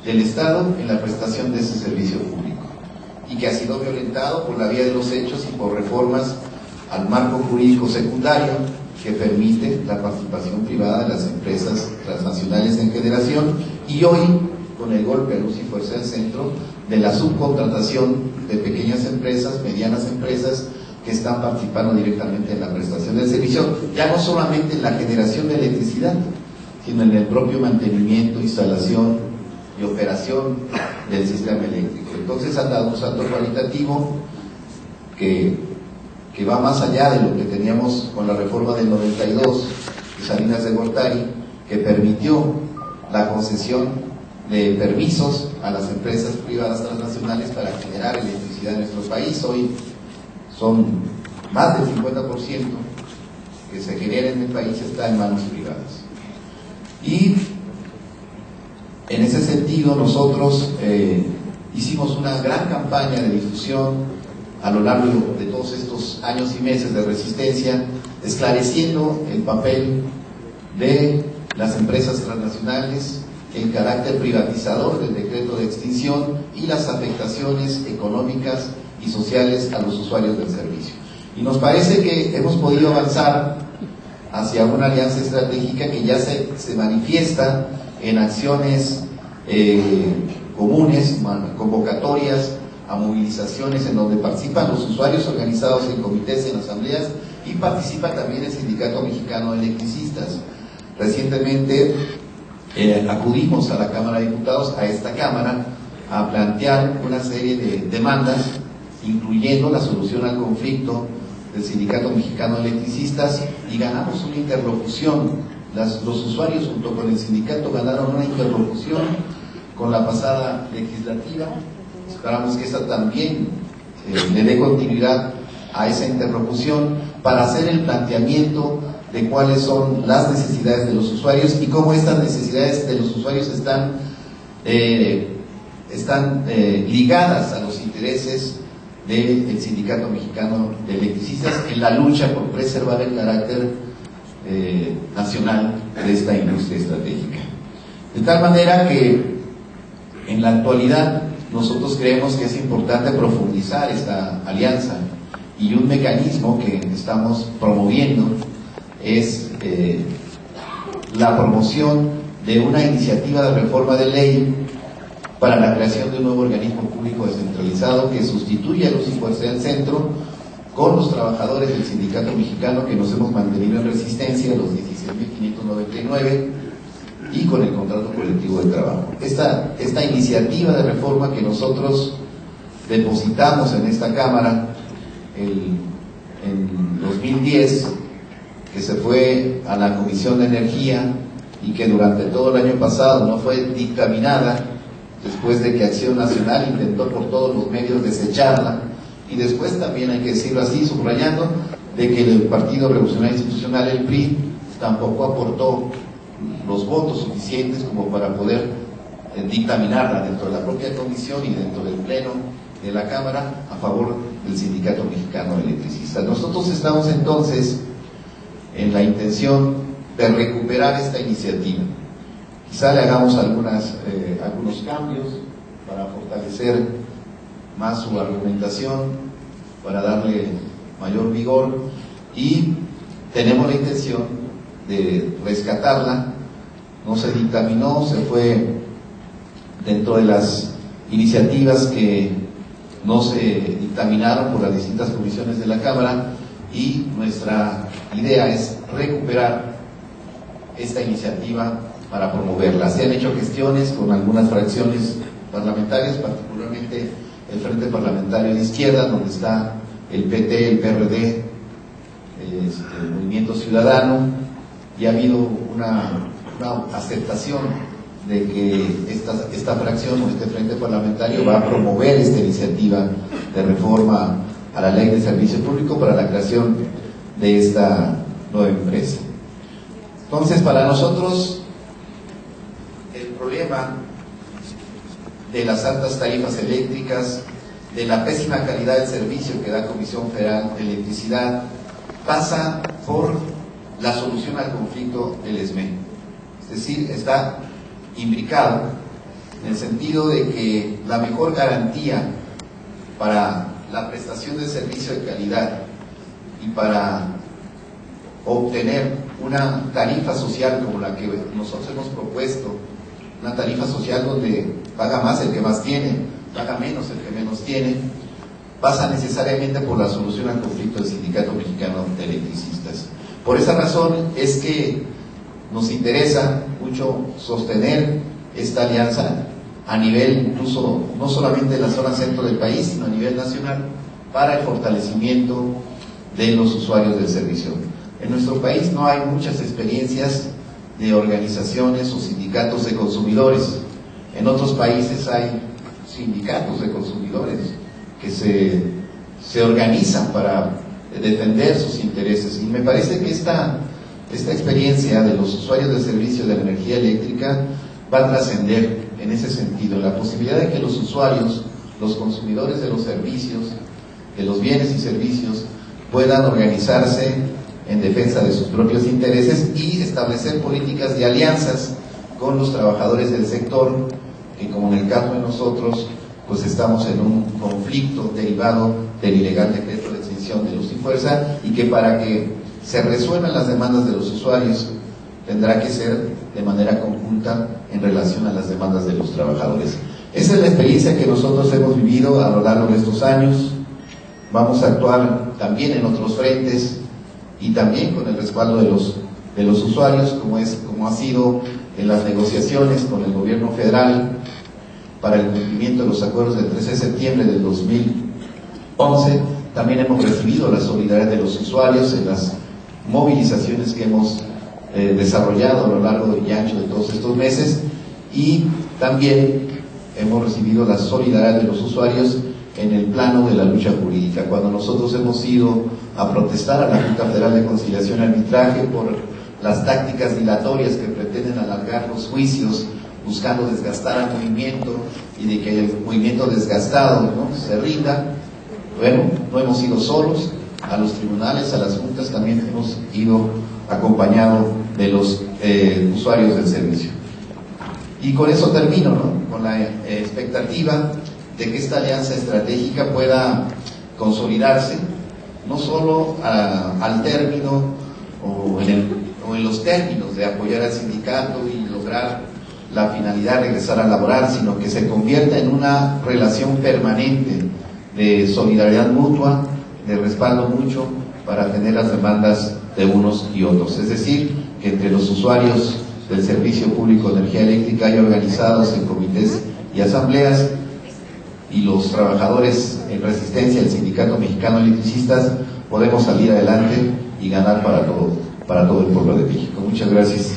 del Estado en la prestación de ese servicio público, y que ha sido violentado por la vía de los hechos y por reformas al marco jurídico secundario que permite la participación privada de las empresas transnacionales en generación, y hoy, con el golpe a Luz y Fuerza del Centro, de la subcontratación de pequeñas empresas, medianas empresas, que están participando directamente en la prestación del servicio, ya no solamente en la generación de electricidad, sino en el propio mantenimiento, instalación y operación del sistema eléctrico. Entonces han dado un salto cualitativo que va más allá de lo que teníamos con la reforma del 92 de Salinas de Gortari, que permitió la concesión de permisos a las empresas privadas transnacionales para generar electricidad en nuestro país. Hoy son más del 50% que se genera en el país está en manos privadas. Y en ese sentido nosotros hicimos una gran campaña de difusión a lo largo de todos estos años y meses de resistencia, esclareciendo el papel de las empresas transnacionales, el carácter privatizador del decreto de extinción y las afectaciones económicas y sociales a los usuarios del servicio. Y nos parece que hemos podido avanzar hacia una alianza estratégica que ya se manifiesta en acciones comunes, convocatorias a movilizaciones en donde participan los usuarios organizados en comités, en asambleas, y participa también el Sindicato Mexicano de Electricistas. Recientemente acudimos a la Cámara de Diputados, a esta Cámara, a plantear una serie de demandas, incluyendo la solución al conflicto del Sindicato Mexicano de Electricistas, y ganamos una interlocución. Los usuarios junto con el sindicato ganaron una interlocución con la pasada legislativa. Esperamos que esta también le dé continuidad a esa interlocución para hacer el planteamiento de cuáles son las necesidades de los usuarios y cómo estas necesidades de los usuarios están ligadas a los intereses del Sindicato Mexicano de Electricistas en la lucha por preservar el carácter nacional de esta industria estratégica. De tal manera que en la actualidad nosotros creemos que es importante profundizar esta alianza, y un mecanismo que estamos promoviendo es la promoción de una iniciativa de reforma de ley para la creación de un nuevo organismo público descentralizado que sustituya a Luz y Fuerza del Centro, con los trabajadores del Sindicato Mexicano que nos hemos mantenido en resistencia, los 16.599, y con el contrato colectivo de trabajo. Esta iniciativa de reforma que nosotros depositamos en esta Cámara en 2010, que se fue a la Comisión de Energía y que durante todo el año pasado no fue dictaminada, después de que Acción Nacional intentó por todos los medios desecharla, y después también, hay que decirlo así, subrayando, de que el Partido Revolucionario Institucional, el PRI, tampoco aportó los votos suficientes como para poder dictaminarla dentro de la propia comisión y dentro del pleno de la Cámara a favor del Sindicato Mexicano de Electricistas. Nosotros estamos entonces en la intención de recuperar esta iniciativa. Quizá le hagamos algunos cambios para fortalecer más su argumentación, para darle mayor vigor, y tenemos la intención de rescatarla. No se dictaminó, se fue dentro de las iniciativas que no se dictaminaron por las distintas comisiones de la Cámara, y nuestra idea es recuperar esta iniciativa para promoverla. Se han hecho gestiones con algunas fracciones parlamentarias, particularmente el Frente Parlamentario de Izquierda, donde está el PT, el PRD, el Movimiento Ciudadano, y ha habido una aceptación de que esta fracción o este Frente Parlamentario va a promover esta iniciativa de reforma a la Ley de Servicio Público para la creación de esta nueva empresa. Entonces, para nosotros, el problema de las altas tarifas eléctricas, de la pésima calidad del servicio que da Comisión Federal de Electricidad, pasa por la solución al conflicto del SME. Es decir, está imbricado en el sentido de que la mejor garantía para la prestación de servicio de calidad y para obtener una tarifa social como la que nosotros hemos propuesto, una tarifa social donde paga más el que más tiene, paga menos el que menos tiene, pasa necesariamente por la solución al conflicto del Sindicato Mexicano de Electricistas. Por esa razón es que nos interesa mucho sostener esta alianza a nivel incluso, no solamente de la zona centro del país, sino a nivel nacional, para el fortalecimiento de los usuarios del servicio. En nuestro país no hay muchas experiencias de organizaciones o sindicatos de consumidores. En otros países hay sindicatos de consumidores que se organizan para defender sus intereses, y me parece que esta experiencia de los usuarios del servicio de la energía eléctrica va a trascender en ese sentido, la posibilidad de que los usuarios, los consumidores de los servicios, de los bienes y servicios, puedan organizarse en defensa de sus propios intereses y establecer políticas de alianzas con los trabajadores del sector, que como en el caso de nosotros, pues estamos en un conflicto derivado del ilegal decreto de extinción de Luz y Fuerza, y que para que se resuelvan las demandas de los usuarios tendrá que ser de manera conjunta en relación a las demandas de los trabajadores. Esa es la experiencia que nosotros hemos vivido a lo largo de estos años. Vamos a actuar también en otros frentes y también con el respaldo de los usuarios, como ha sido en las negociaciones con el gobierno federal para el cumplimiento de los acuerdos del 13 de septiembre del 2011. También hemos recibido la solidaridad de los usuarios en las movilizaciones que hemos desarrollado a lo largo y ancho de todos estos meses, y también hemos recibido la solidaridad de los usuarios en el plano de la lucha jurídica. Cuando nosotros hemos ido a protestar a la Junta Federal de Conciliación y Arbitraje por las tácticas dilatorias que pretenden alargar los juicios buscando desgastar al movimiento y de que el movimiento desgastado, ¿no?, se rinda, bueno, no hemos ido solos. A los tribunales, a las juntas, también hemos ido acompañados de los usuarios del servicio. Y con eso termino, ¿no?, con la expectativa de que esta alianza estratégica pueda consolidarse, no solo al término o en los términos de apoyar al sindicato y lograr la finalidad de regresar a laborar, sino que se convierta en una relación permanente de solidaridad mutua, de respaldo mutuo para atender las demandas de unos y otros. Es decir, que entre los usuarios del Servicio Público de Energía Eléctrica hay organizados en comités y asambleas, y los trabajadores en resistencia del Sindicato Mexicano de Electricistas podemos salir adelante y ganar para todo el pueblo de México. Muchas gracias.